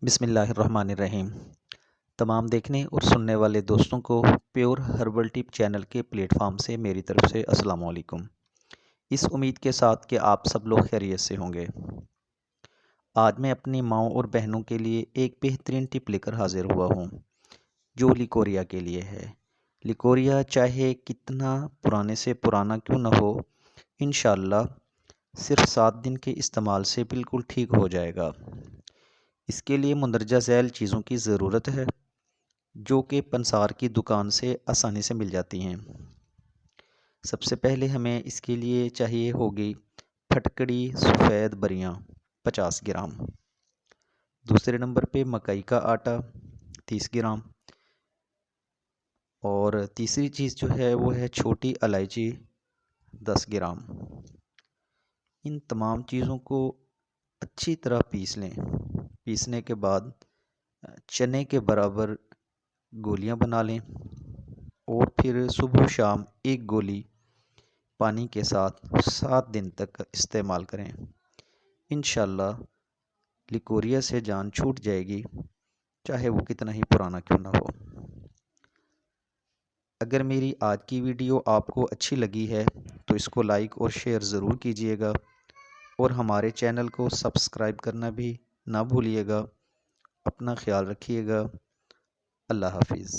बिस्मिल्लाहिर्रहमानिर्रहीम। तमाम देखने और सुनने वाले दोस्तों को प्योर हर्बल टिप चैनल के प्लेटफॉर्म से मेरी तरफ से अस्सलाम वालेकुम। इस उम्मीद के साथ कि आप सब लोग खैरियत से होंगे। आज मैं अपनी माँओं और बहनों के लिए एक बेहतरीन टिप लेकर हाजिर हुआ हूँ, जो लिकोरिया के लिए है। लिकोरिया चाहे कितना पुराने से पुराना क्यों न हो, इंशाअल्लाह सिर्फ 7 दिन के इस्तेमाल से बिल्कुल ठीक हो जाएगा। इसके लिए मंदरजा झैल चीज़ों की ज़रूरत है, जो कि पंसार की दुकान से आसानी से मिल जाती हैं। सबसे पहले हमें इसके लिए चाहिए होगी फटकड़ी सफ़ेद बरियाँ 50 ग्राम। दूसरे नंबर पे मकई का आटा 30 ग्राम। और तीसरी चीज़ जो है वो है छोटी इलायची 10 ग्राम। इन तमाम चीज़ों को अच्छी तरह पीस लें। पीसने के बाद चने के बराबर गोलियां बना लें और फिर सुबह शाम एक गोली पानी के साथ 7 दिन तक इस्तेमाल करें। इंशाल्लाह लिकोरिया से जान छूट जाएगी, चाहे वो कितना ही पुराना क्यों ना हो। अगर मेरी आज की वीडियो आपको अच्छी लगी है तो इसको लाइक और शेयर ज़रूर कीजिएगा और हमारे चैनल को सब्सक्राइब करना भी ना भूलिएगा। अपना ख्याल रखिएगा। अल्लाह हाफिज़।